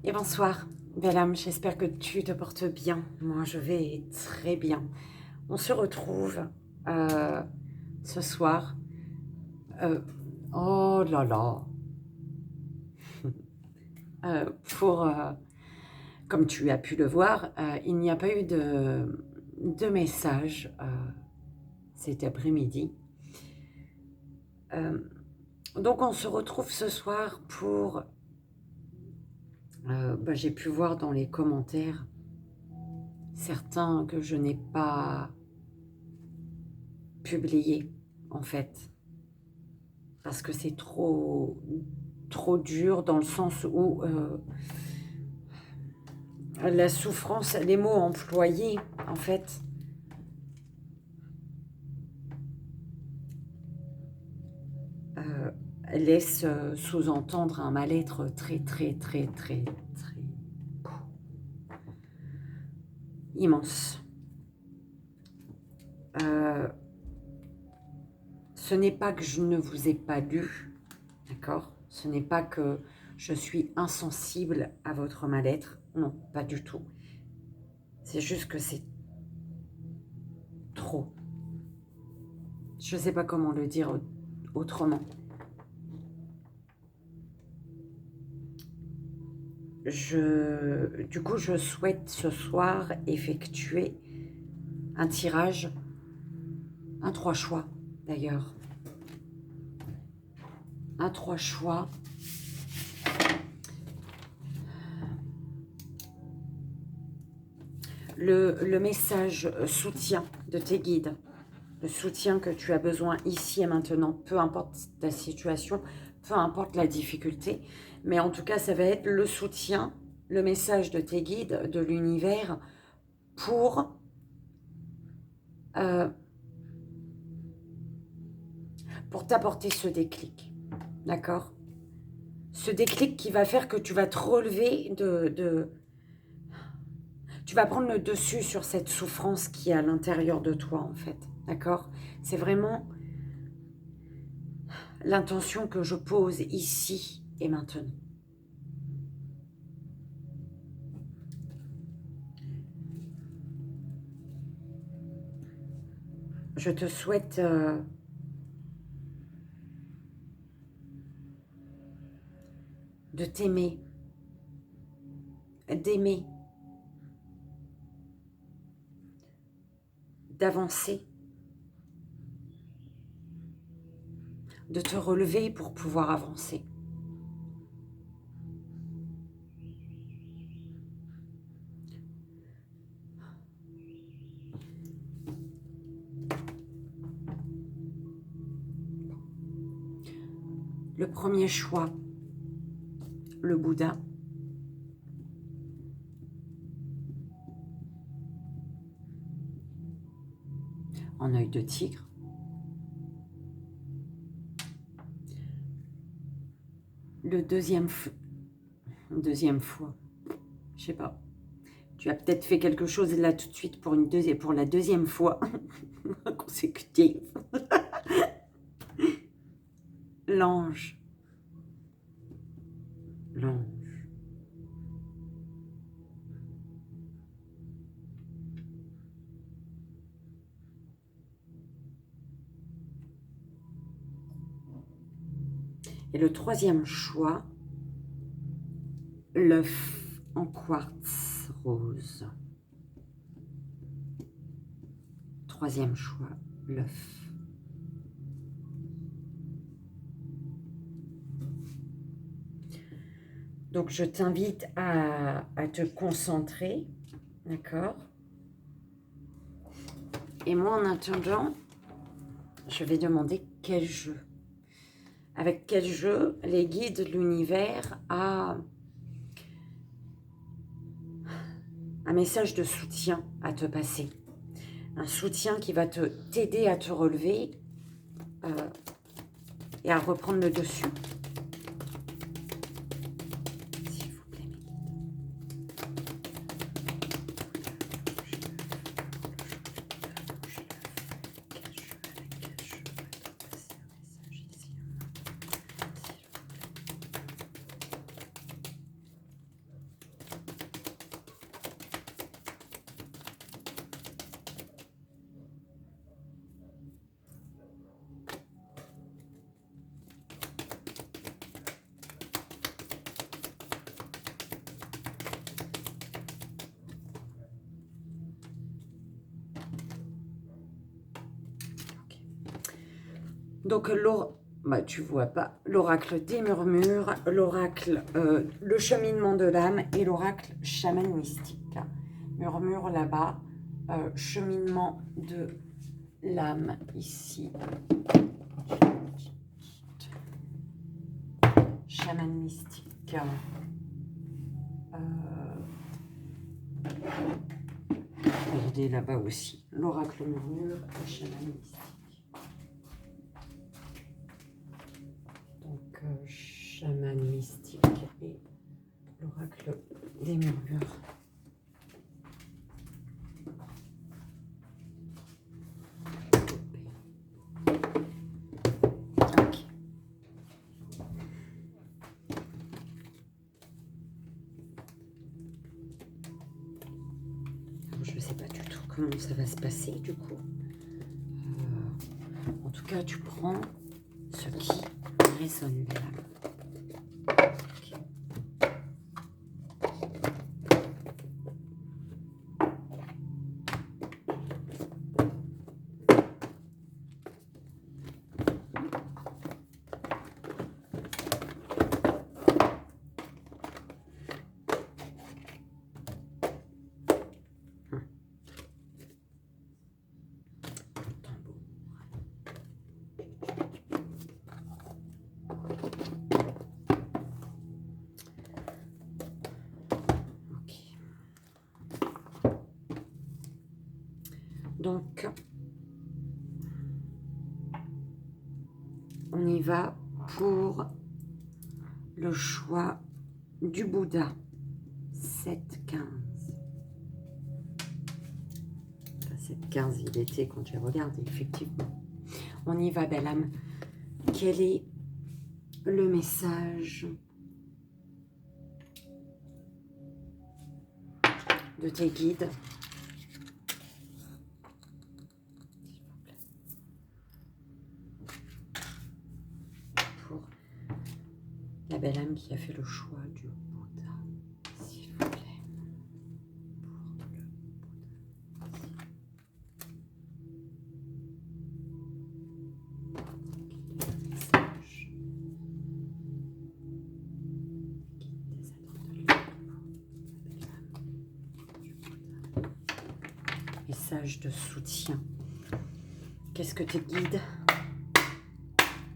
Et bonsoir, belle âme, j'espère que tu te portes bien. Moi, je vais très bien. On se retrouve euh, ce soir. euh, oh là là, pour, comme tu as pu le voir, il n'y a pas eu de message cet après-midi. Donc, on se retrouve ce soir pour... j'ai pu voir dans les commentaires certains que je n'ai pas publiés, en fait. Parce que c'est trop dur dans le sens où la souffrance, les mots employés, en fait, laissent sous-entendre un mal-être très immense. Ce n'est pas que je ne vous ai pas lu, d'accord? Ce n'est pas que je suis insensible à votre mal-être, non, pas du tout. C'est juste que c'est trop. Je ne sais pas comment le dire autrement. Du coup, je souhaite ce soir effectuer un tirage, un 3 choix d'ailleurs. Un 3 choix. Le message soutien de tes guides, le soutien que tu as besoin ici et maintenant, peu importe ta situation, peu importe la difficulté, mais en tout cas, ça va être le soutien, le message de tes guides, de l'univers, pour t'apporter ce déclic, d'accord? Ce déclic qui va faire que tu vas te relever tu vas prendre le dessus sur cette souffrance qui est à l'intérieur de toi, en fait, d'accord? C'est vraiment l'intention que je pose ici et maintenant. Je te souhaite de t'aimer, d'aimer, d'avancer, de te relever pour pouvoir avancer. Le premier choix, le Bouddha. En œil de tigre. Le deuxième fois, je sais pas. Tu as peut-être fait quelque chose là tout de suite pour la deuxième fois consécutive. L'ange. L'ange. Et le troisième choix, l'œuf en quartz rose. Troisième choix, l'œuf. Donc, je t'invite à te concentrer, d'accord? Et moi, en attendant, je vais demander quel jeu. Avec quel jeu les guides de l'univers a un message de soutien à te passer. Un soutien qui va t'aider à te relever et à reprendre le dessus. S'il vous plaît, mes guides. Donc, bah, tu vois pas, l'oracle des murmures, l'oracle, le cheminement de l'âme et l'oracle chaman mystique. Murmure là-bas, cheminement de l'âme ici. Chaman mystique. Il est là-bas aussi. L'oracle murmure et chaman mystique. Donc, chaman mystique et l'oracle des murmures. Ok. Alors, je ne sais pas du tout comment ça va se passer du coup. En tout cas, tu prends ce qui résonne bien. Donc, on y va pour le choix du Bouddha. 7-15. 7-15, il était quand j'ai regardé, effectivement. On y va, belle âme. Quel est le message de tes guides ? Pour la belle âme qui a fait le choix du Bouddha, s'il vous plaît. Pour le message de soutien. Qu'est-ce que tes guides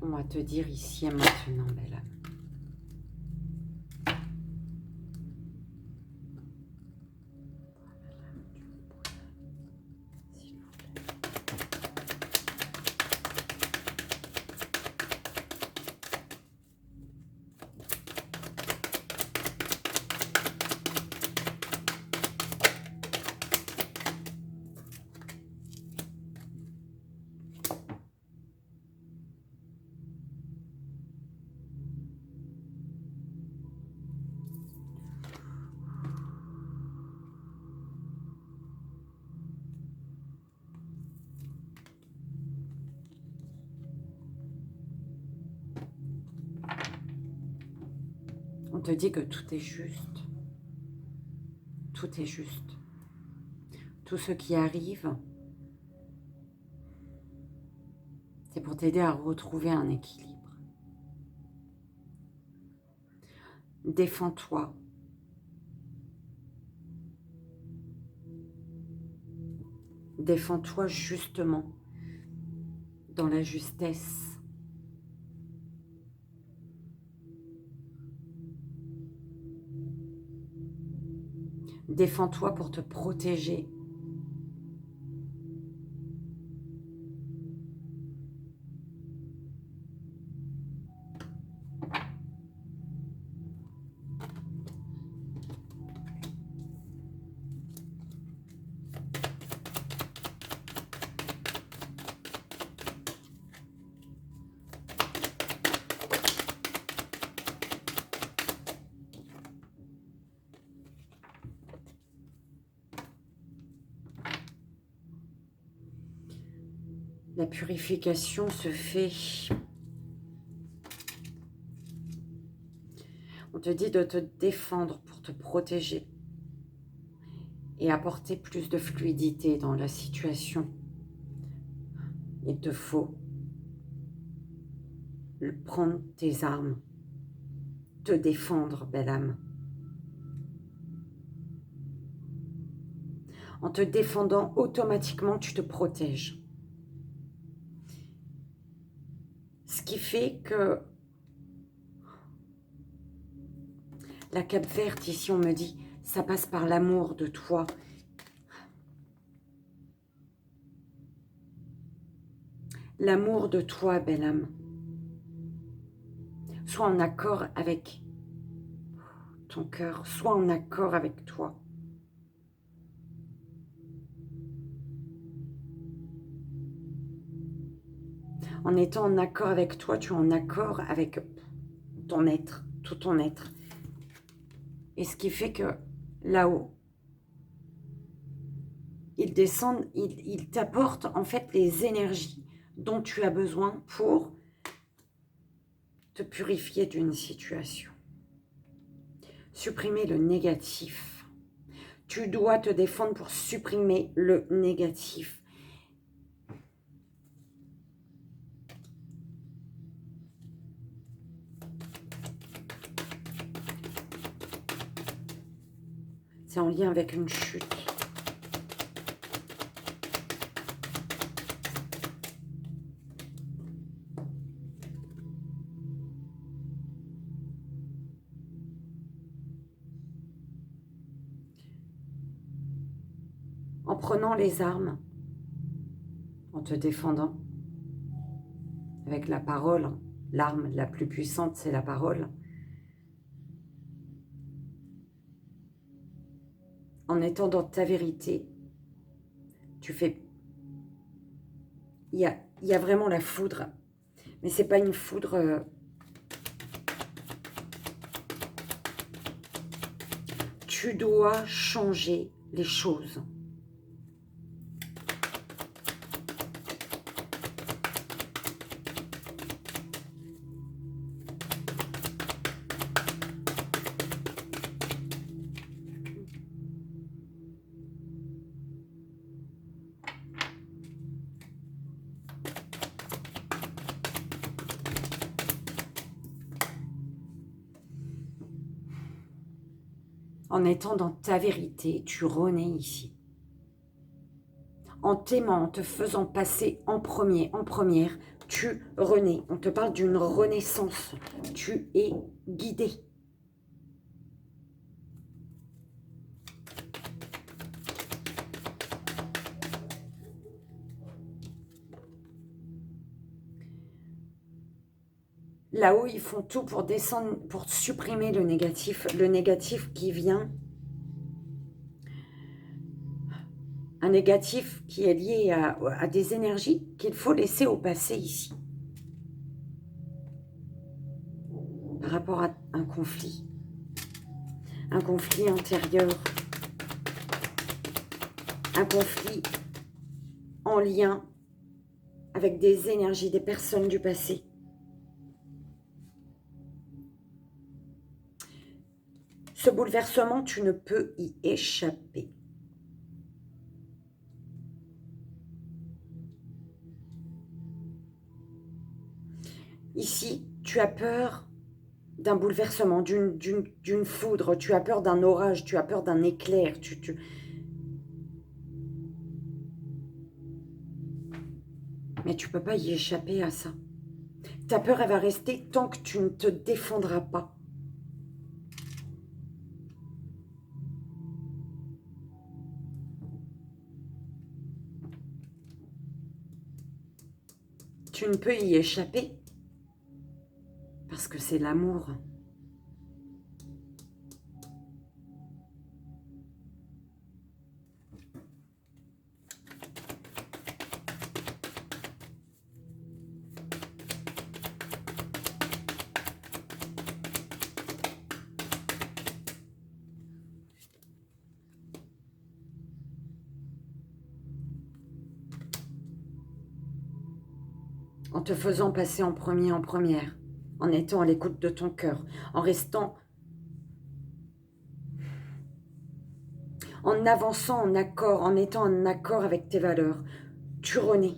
ont à te dire ici et maintenant, belle âme? On te dit que tout est juste. Tout est juste. Tout ce qui arrive, c'est pour t'aider à retrouver un équilibre. Défends-toi. Défends-toi justement dans la justesse. Défends-toi pour te protéger. La purification se fait. On te dit de te défendre pour te protéger et apporter plus de fluidité dans la situation. Il te faut prendre tes armes, te défendre, belle âme. En te défendant, automatiquement, tu te protèges. Ce qui fait que la cape verte, ici, on me dit, ça passe par l'amour de toi. L'amour de toi, belle âme. Sois en accord avec ton cœur, sois en accord avec toi. En étant en accord avec toi, tu es en accord avec ton être, tout ton être. Et ce qui fait que là-haut, ils descendent, ils t'apportent en fait les énergies dont tu as besoin pour te purifier d'une situation. Supprimer le négatif. Tu dois te défendre pour supprimer le négatif. C'est en lien avec une chute. En prenant les armes, en te défendant, avec la parole, l'arme la plus puissante, c'est la parole. En étant dans ta vérité, tu fais... Il y a vraiment la foudre, mais c'est pas une foudre... Tu dois changer les choses. En étant dans ta vérité, tu renais ici. En t'aimant, en te faisant passer en premier, en première, tu renais. On te parle d'une renaissance. Tu es guidé. Là-haut, ils font tout pour descendre, pour supprimer le négatif qui vient. Un négatif qui est lié à des énergies qu'il faut laisser au passé ici. Par rapport à un conflit intérieur, un conflit en lien avec des énergies, des personnes du passé. Ce bouleversement, tu ne peux y échapper. Ici, tu as peur d'un bouleversement, d'une foudre, tu as peur d'un orage, tu as peur d'un éclair. Mais tu ne peux pas y échapper à ça. Ta peur, elle va rester tant que tu ne te défendras pas. Tu ne peux y échapper parce que c'est l'amour. En te faisant passer en premier, en première, en étant à l'écoute de ton cœur, en restant, en avançant en accord, en étant en accord avec tes valeurs. Tu renais,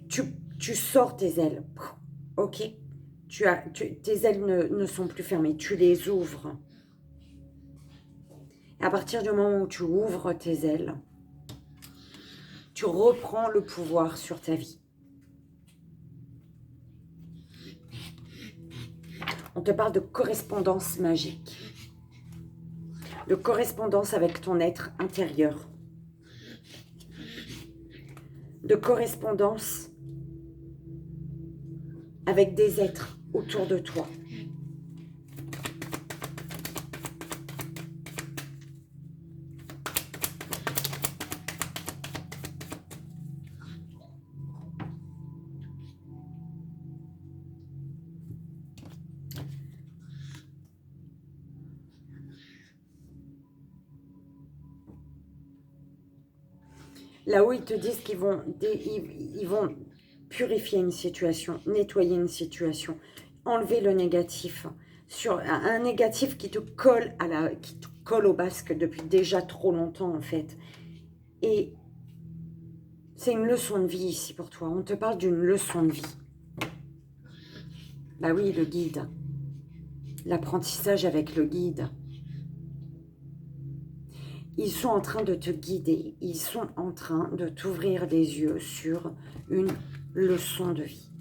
tu sors tes ailes, ok? tes ailes ne sont plus fermées, tu les ouvres. Et à partir du moment où tu ouvres tes ailes, tu reprends le pouvoir sur ta vie. On te parle de correspondance magique, de correspondance avec ton être intérieur, de correspondance avec des êtres autour de toi. Là-haut, ils te disent qu'ils vont, ils vont purifier une situation, nettoyer une situation, enlever le négatif, sur un négatif qui te colle qui te colle au basque depuis déjà trop longtemps en fait. Et c'est une leçon de vie ici pour toi. On te parle d'une leçon de vie. Bah oui, le guide. L'apprentissage avec le guide. Ils sont en train de te guider, ils sont en train de t'ouvrir les yeux sur une leçon de vie.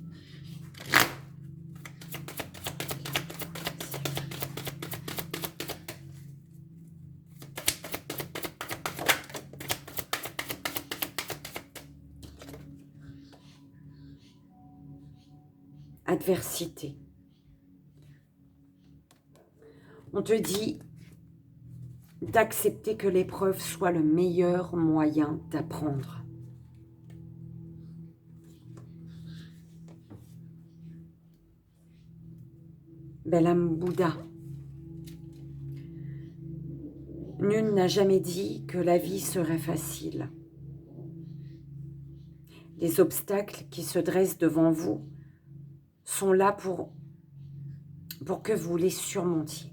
Adversité. On te dit d'accepter que l'épreuve soit le meilleur moyen d'apprendre. Bel âme Bouddha. Nul n'a jamais dit que la vie serait facile. Les obstacles qui se dressent devant vous sont là pour que vous les surmontiez.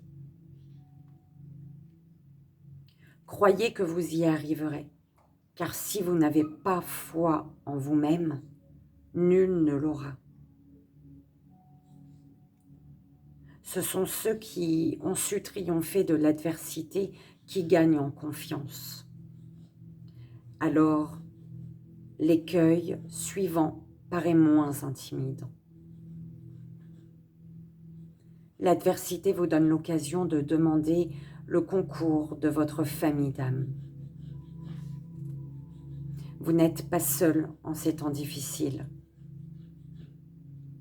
Croyez que vous y arriverez, car si vous n'avez pas foi en vous-même, nul ne l'aura. Ce sont ceux qui ont su triompher de l'adversité qui gagnent en confiance. Alors, l'écueil suivant paraît moins intimidant. L'adversité vous donne l'occasion de demander le concours de votre famille d'âme. Vous n'êtes pas seul en ces temps difficiles.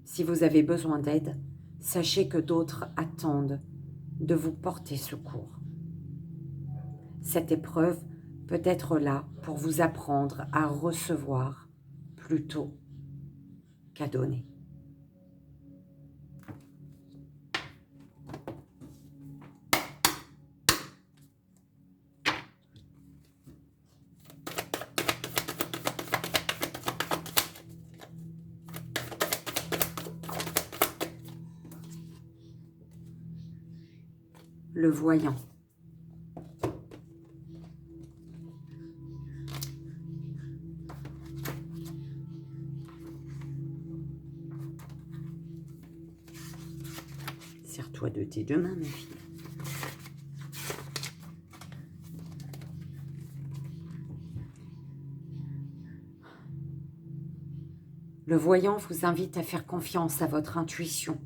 Si vous avez besoin d'aide, sachez que d'autres attendent de vous porter secours. Cette épreuve peut être là pour vous apprendre à recevoir plutôt qu'à donner. Le voyant. Serre-toi de tes deux mains, ma fille. Le voyant vous invite à faire confiance à votre intuition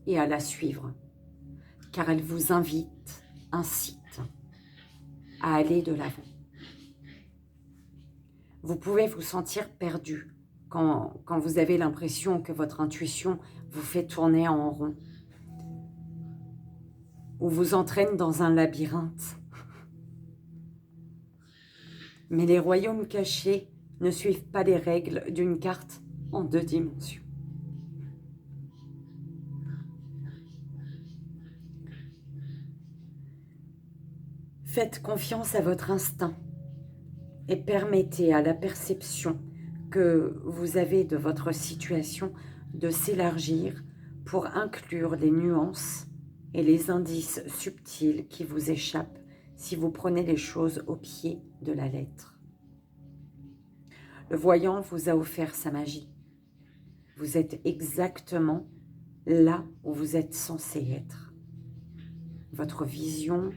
et à la suivre, car elle vous incite à aller de l'avant. Vous pouvez vous sentir perdu quand vous avez l'impression que votre intuition vous fait tourner en rond ou vous entraîne dans un labyrinthe. Mais les royaumes cachés ne suivent pas les règles d'une carte en 2 dimensions. Faites confiance à votre instinct et permettez à la perception que vous avez de votre situation de s'élargir pour inclure les nuances et les indices subtils qui vous échappent si vous prenez les choses au pied de la lettre. Le voyant vous a offert sa magie. Vous êtes exactement là où vous êtes censé être. Votre vision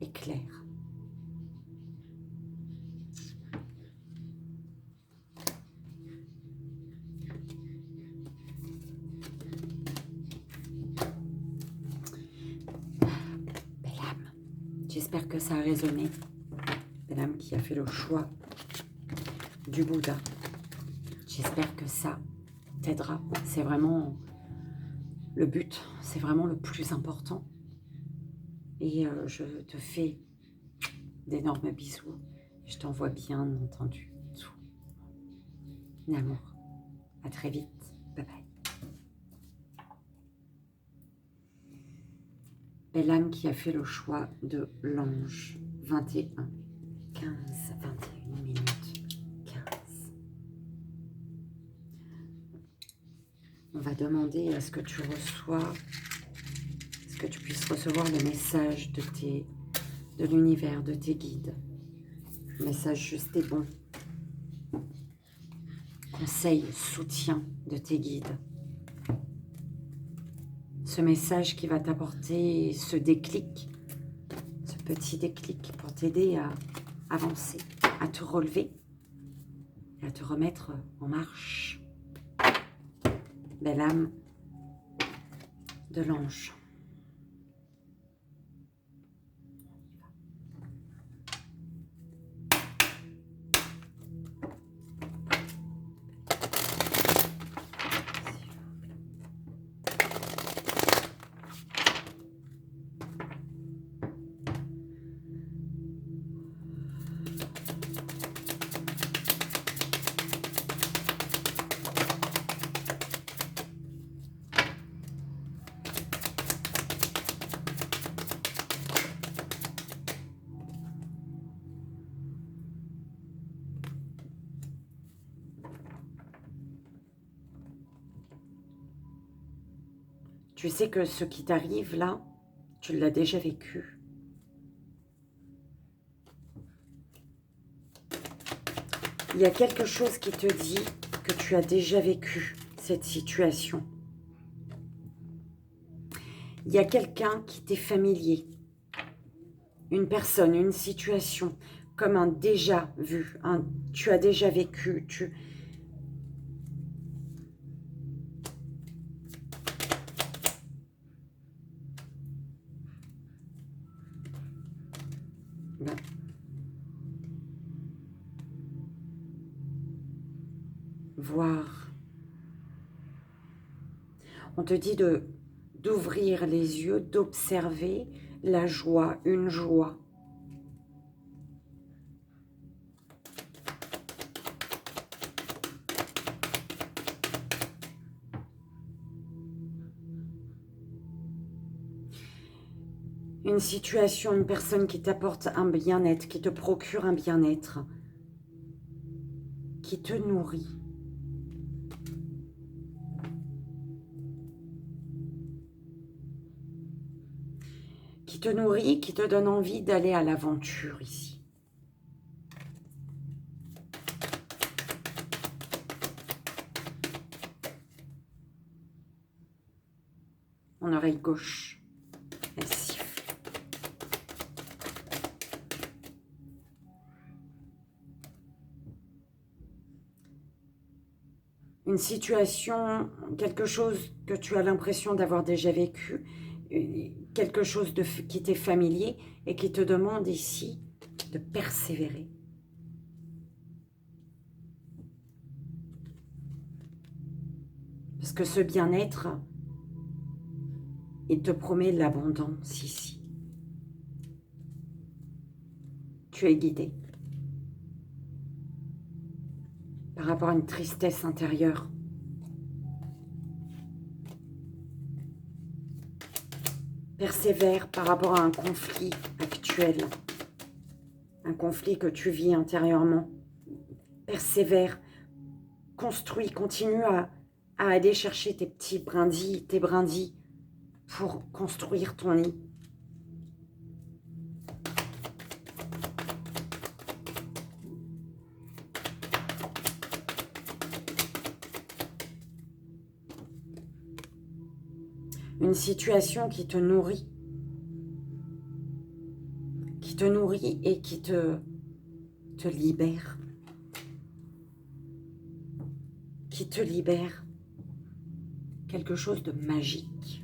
est claire. Belle âme, j'espère que ça a résonné. Belle âme qui a fait le choix du Bouddha. J'espère que ça t'aidera. C'est vraiment le but, c'est vraiment le plus important. Et je te fais d'énormes bisous. Je t'envoie bien entendu tout. L'amour. À très vite. Bye bye. Belle âme qui a fait le choix de l'ange. 21, 15, 21 minutes, 15. On va demander à ce que tu reçois, ce que tu puisses recevoir le message de l'univers, de tes guides. Message juste et bon. Conseil, soutien de tes guides. Ce message qui va t'apporter ce déclic, ce petit déclic pour t'aider à avancer, à te relever et à te remettre en marche. Belle âme de l'ange. Tu sais que ce qui t'arrive là, tu l'as déjà vécu. Il y a quelque chose qui te dit que tu as déjà vécu cette situation. Il y a quelqu'un qui t'est familier. Une personne, une situation, comme un déjà vu. Tu as déjà vécu. Ben. Voir. On te dit d'ouvrir les yeux, d'observer la joie, une joie. Une situation, une personne qui t'apporte un bien-être, qui te procure un bien-être, qui te nourrit. Qui te nourrit, qui te donne envie d'aller à l'aventure ici. Mon oreille gauche, elle siffle. Une situation, quelque chose que tu as l'impression d'avoir déjà vécu, quelque chose qui t'est familier et qui te demande ici de persévérer. Parce que ce bien-être, il te promet l'abondance ici. Tu es guidé par rapport à une tristesse intérieure. Persévère par rapport à un conflit actuel, un conflit que tu vis intérieurement. Persévère, construis, continue à aller chercher tes petits brindilles, tes brindilles pour construire ton nid. une situation qui te nourrit et qui te libère. Qui te libère. Quelque chose de magique.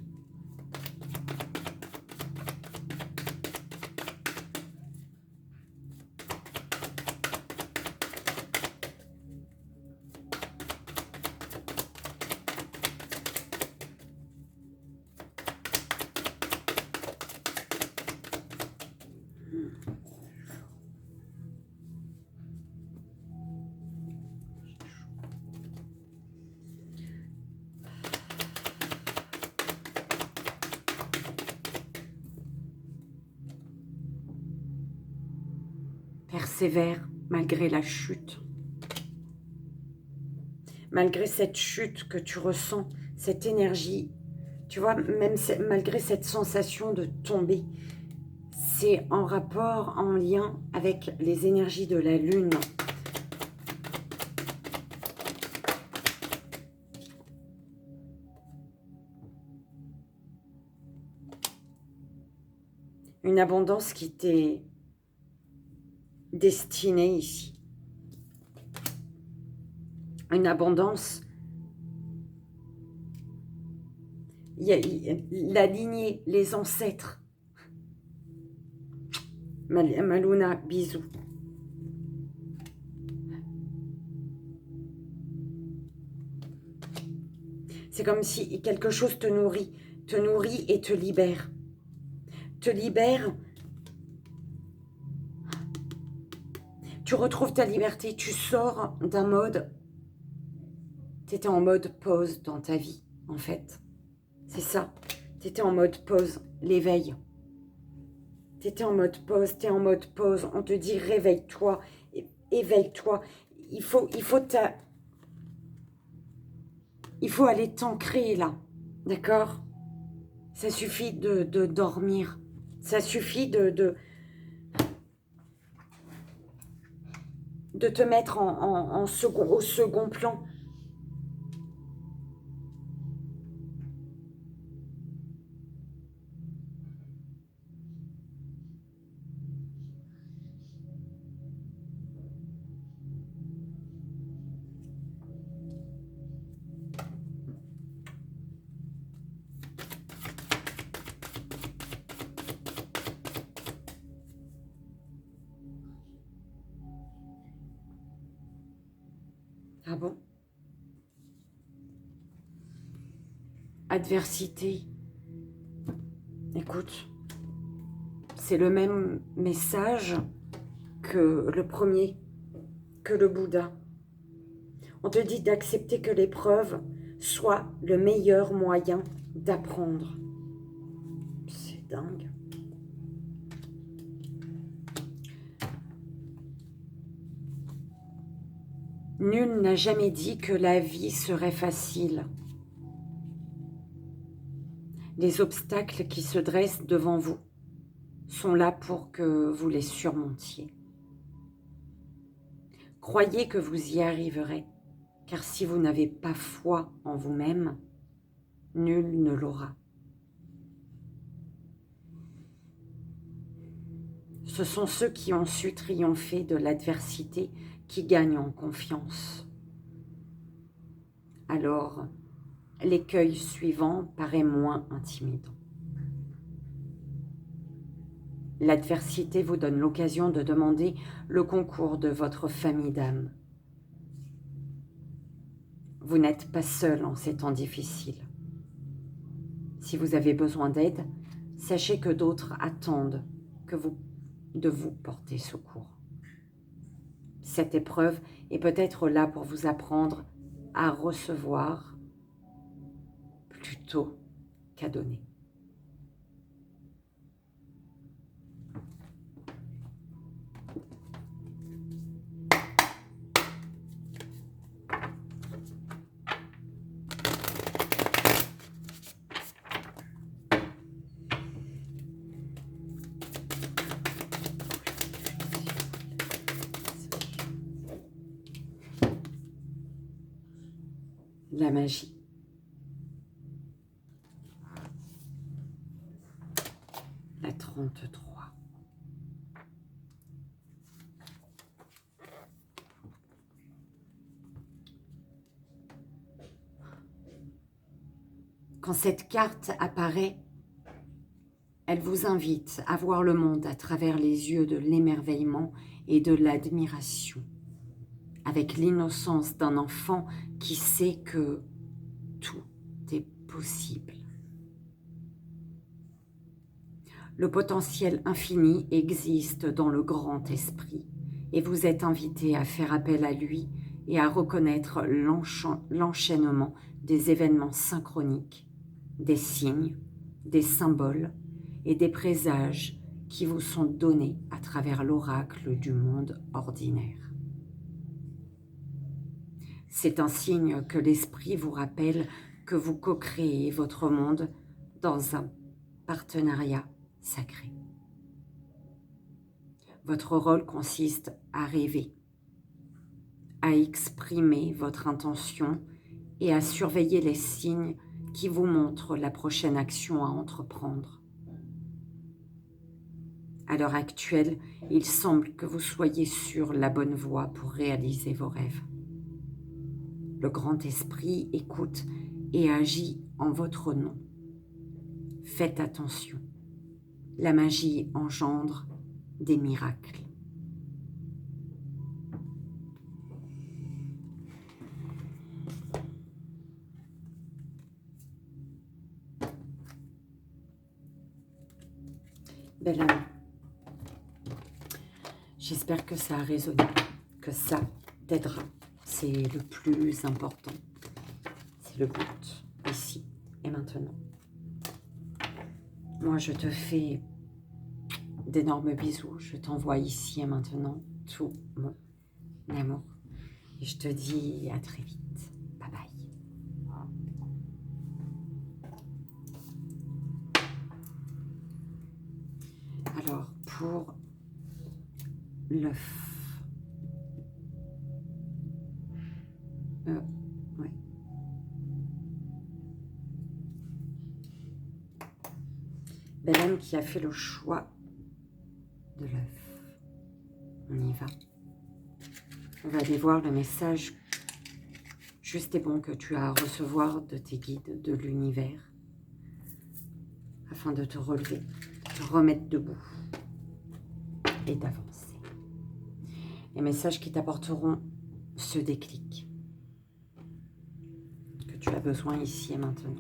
Persévère malgré la chute. Malgré cette chute que tu ressens, cette énergie, tu vois, même malgré cette sensation de tomber, c'est en rapport, en lien avec les énergies de la Lune. Une abondance qui t'est destinée ici. Une abondance. Il y a la lignée, les ancêtres. Maluna, bisous. C'est comme si quelque chose te nourrit et te libère. Te libère. Tu retrouves ta liberté, tu sors d'un mode. Tu étais en mode pause dans ta vie, en fait. C'est ça. Tu étais en mode pause, l'éveil. Tu étais en mode pause, tu es en mode pause. On te dit réveille-toi, éveille-toi. Il faut aller t'ancrer là, d'accord? Ça suffit de dormir. Ça suffit de te mettre au second plan. Ah bon? Adversité. Écoute, c'est le même message que le premier, que le Bouddha. On te dit d'accepter que l'épreuve soit le meilleur moyen d'apprendre. C'est dingue. Nul n'a jamais dit que la vie serait facile. Les obstacles qui se dressent devant vous sont là pour que vous les surmontiez. Croyez que vous y arriverez, car si vous n'avez pas foi en vous-même, nul ne l'aura. Ce sont ceux qui ont su triompher de l'adversité qui gagnent en confiance. Alors, l'écueil suivant paraît moins intimidant. L'adversité vous donne l'occasion de demander le concours de votre famille d'âme. Vous n'êtes pas seul en ces temps difficiles. Si vous avez besoin d'aide, sachez que d'autres attendent de vous porter secours. Cette épreuve est peut-être là pour vous apprendre à recevoir plutôt qu'à donner. La magie. 33. Quand cette carte apparaît, elle vous invite à voir le monde à travers les yeux de l'émerveillement et de l'admiration, avec l'innocence d'un enfant qui sait que tout est possible. Le potentiel infini existe dans le grand esprit et vous êtes invité à faire appel à lui et à reconnaître l'enchaînement des événements synchroniques, des signes, des symboles et des présages qui vous sont donnés à travers l'oracle du monde ordinaire. C'est un signe que l'esprit vous rappelle que vous co-créez votre monde dans un partenariat sacré. Votre rôle consiste à rêver, à exprimer votre intention et à surveiller les signes qui vous montrent la prochaine action à entreprendre. À l'heure actuelle, il semble que vous soyez sur la bonne voie pour réaliser vos rêves. Le grand esprit écoute et agit en votre nom. Faites attention. La magie engendre des miracles. Belle âme, j'espère que ça a résonné, que ça t'aidera. C'est le plus important. C'est le but, ici et maintenant. Moi, je te fais d'énormes bisous. Je t'envoie ici et maintenant tout mon amour. Et je te dis à très vite. Bye bye. Alors, pour l'œuf. Ouais. Belle âme qui a fait le choix de l'œuf. On y va. On va aller voir le message juste et bon que tu as à recevoir de tes guides, de l'univers, afin de te relever, de te remettre debout et d'avancer. Les messages qui t'apporteront ce déclic que tu as besoin ici et maintenant.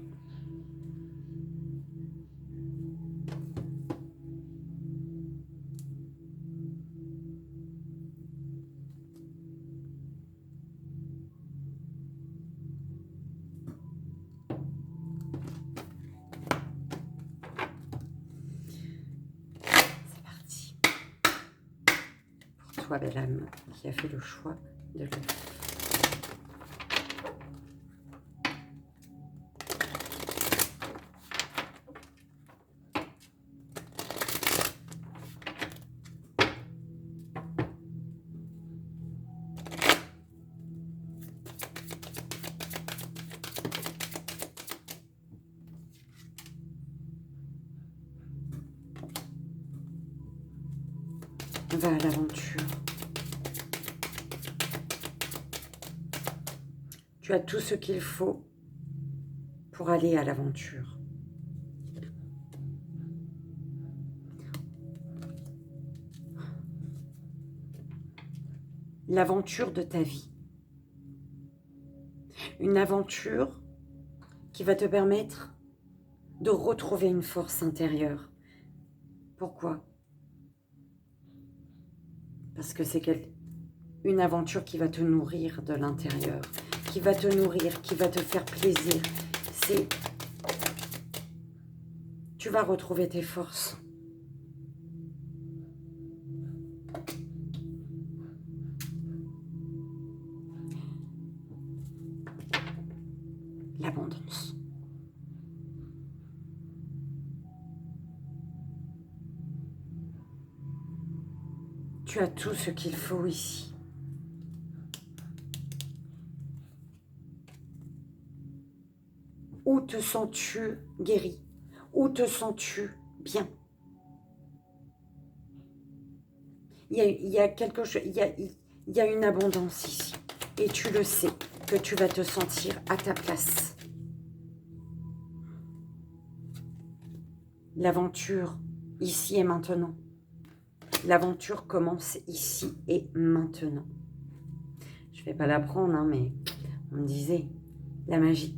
Toi, belle âme, qui a fait le choix de l'œuf. Va à l'aventure. Tu as tout ce qu'il faut pour aller à l'aventure. L'aventure de ta vie. Une aventure qui va te permettre de retrouver une force intérieure. Pourquoi? Parce que c'est une aventure qui va te nourrir de l'intérieur, qui va te nourrir, qui va te faire plaisir. Tu vas retrouver tes forces. L'abondance. Tu as tout ce qu'il faut ici. Où te sens-tu guéri? Où te sens-tu bien? il y a quelque chose, il y a une abondance ici. Et tu le sais, que tu vas te sentir à ta place. L'aventure, ici et maintenant. L'aventure commence ici et maintenant. Je ne vais pas la prendre, hein, mais on me disait, la magie.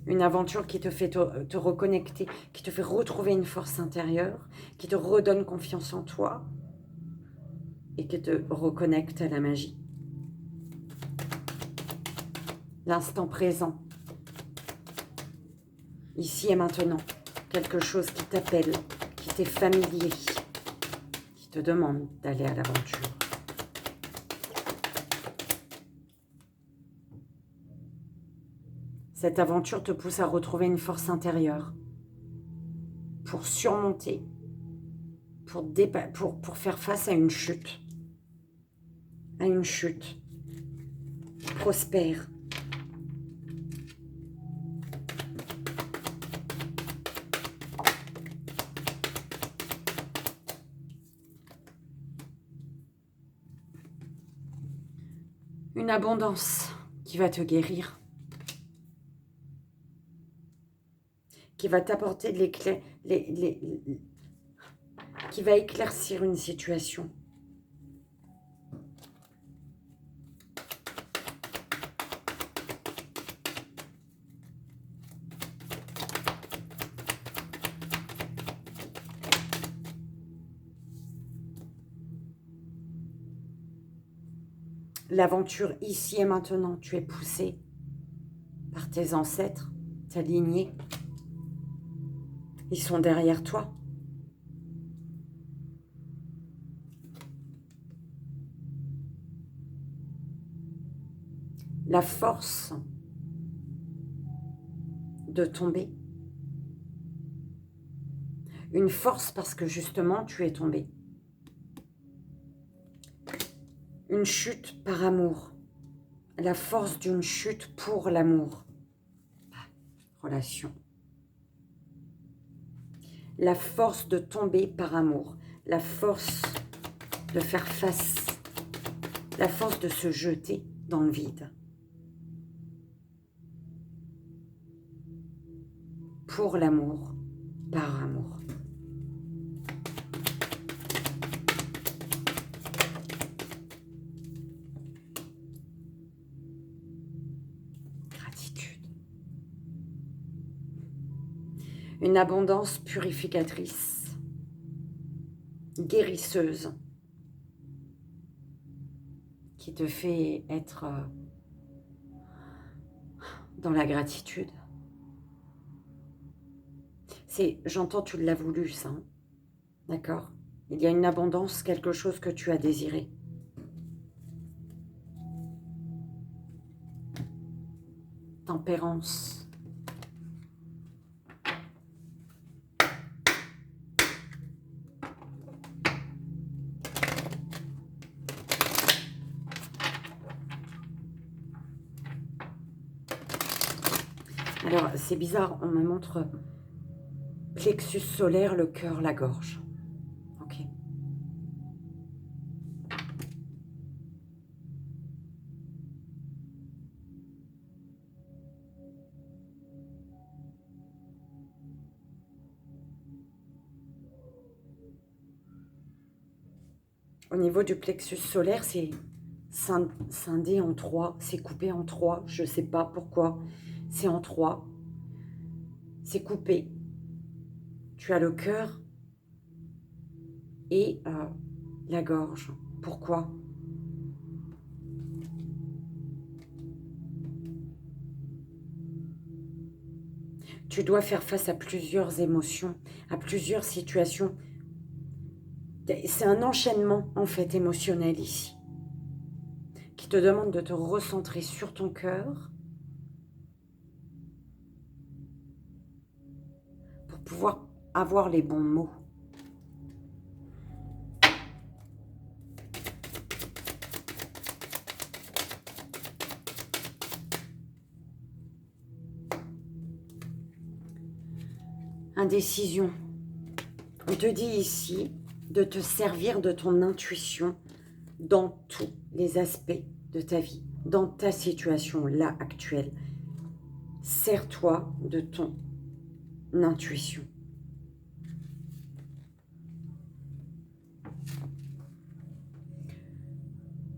Une aventure qui te fait te reconnecter, qui te fait retrouver une force intérieure, qui te redonne confiance en toi et qui te reconnecte à la magie. L'instant présent, ici et maintenant, quelque chose qui t'appelle, qui t'est familier, qui te demande d'aller à l'aventure. Cette aventure te pousse à retrouver une force intérieure pour surmonter, pour faire face à une chute. Prospère. Une abondance qui va te guérir, qui va t'apporter de l'éclair, qui va éclaircir une situation. L'aventure ici et maintenant, tu es poussé par tes ancêtres, ta lignée. Ils sont derrière toi. La force de tomber. Une force parce que justement, tu es tombé. Une chute par amour. La force d'une chute pour l'amour. Relation. La force de tomber par amour. La force de faire face. La force de se jeter dans le vide. Pour l'amour, par amour. Gratitude. Une abondance purificatrice, guérisseuse, qui te fait être dans la gratitude. J'entends, tu l'as voulu, ça. Hein, d'accord? Il y a une abondance, quelque chose que tu as désiré. Tempérance. Alors, c'est bizarre, on me montre plexus solaire, le cœur, la gorge. Ok. Au niveau du plexus solaire, c'est scindé en trois, c'est coupé en trois, je ne sais pas pourquoi, c'est en trois, c'est coupé. Tu as le cœur et la gorge. Pourquoi? Tu dois faire face à plusieurs émotions, à plusieurs situations. C'est un enchaînement, en fait, émotionnel ici, qui te demande de te recentrer sur ton cœur pour pouvoir avoir les bons mots. Indécision. On te dit ici de te servir de ton intuition dans tous les aspects de ta vie, dans ta situation là actuelle. Sers-toi de ton intuition.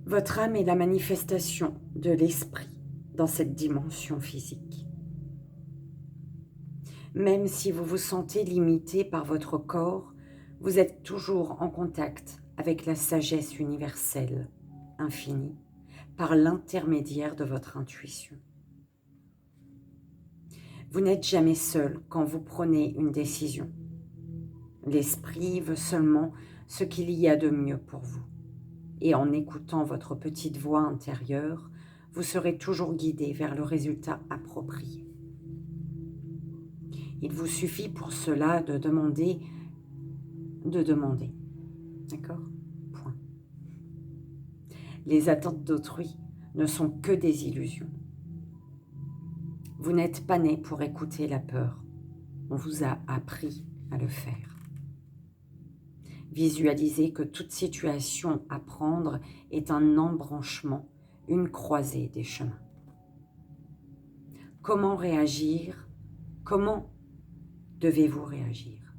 Votre âme est la manifestation de l'esprit dans cette dimension physique. Même si vous vous sentez limité par votre corps, vous êtes toujours en contact avec la sagesse universelle, infinie, par l'intermédiaire de votre intuition. Vous n'êtes jamais seul quand vous prenez une décision. L'esprit veut seulement ce qu'il y a de mieux pour vous. Et en écoutant votre petite voix intérieure, vous serez toujours guidé vers le résultat approprié. Il vous suffit pour cela de demander. D'accord ? Point. Les attentes d'autrui ne sont que des illusions. Vous n'êtes pas né pour écouter la peur. On vous a appris à le faire. Visualisez que toute situation à prendre est un embranchement, une croisée des chemins. Comment réagir ? Comment devez-vous réagir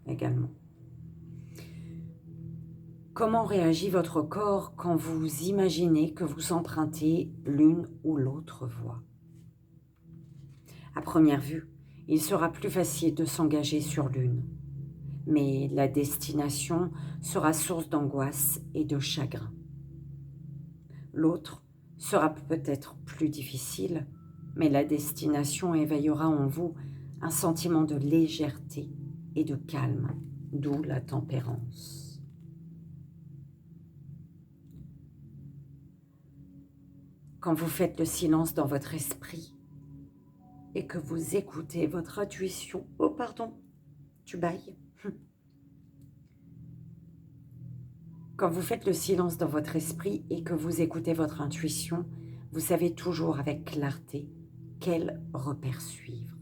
également ? Comment réagit votre corps quand vous imaginez que vous empruntez l'une ou l'autre voie ? À première vue, il sera plus facile de s'engager sur l'une, mais la destination sera source d'angoisse et de chagrin. L'autre sera peut-être plus difficile, mais la destination éveillera en vous un sentiment de légèreté et de calme, d'où la tempérance. Quand vous faites le silence dans votre esprit et que vous écoutez votre intuition, oh pardon, tu bailles. Quand vous faites le silence dans votre esprit et que vous écoutez votre intuition, vous savez toujours avec clarté quel repère suivre.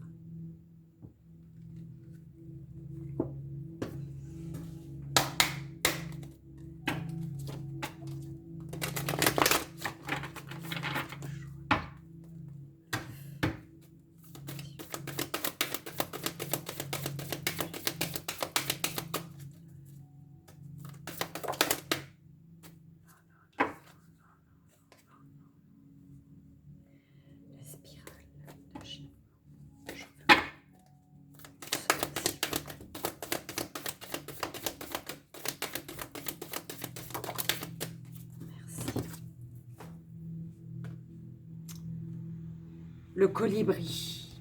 Le colibri,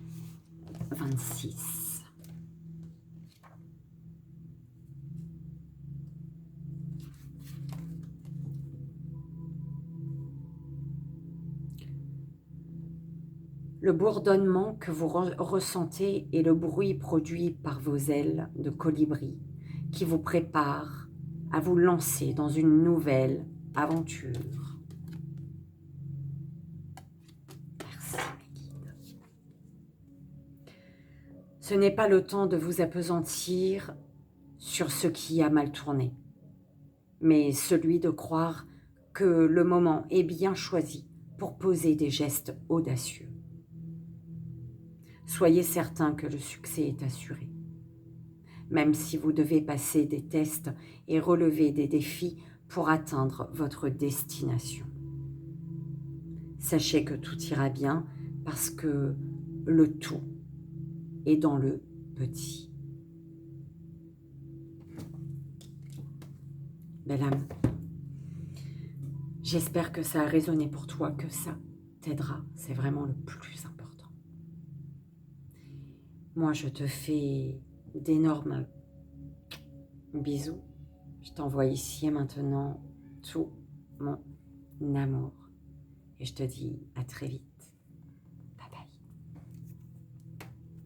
26. Le bourdonnement que vous ressentez est le bruit produit par vos ailes de colibri qui vous prépare à vous lancer dans une nouvelle aventure. Ce n'est pas le temps de vous appesantir sur ce qui a mal tourné, mais celui de croire que le moment est bien choisi pour poser des gestes audacieux. Soyez certain que le succès est assuré. Même si vous devez passer des tests et relever des défis pour atteindre votre destination. Sachez que tout ira bien parce que le tout est dans le petit. Belle âme, j'espère que ça a résonné pour toi, que ça t'aidera. C'est vraiment le plus important. Moi, je te fais d'énormes bisous. Je t'envoie ici et maintenant tout mon amour. Et je te dis à très vite.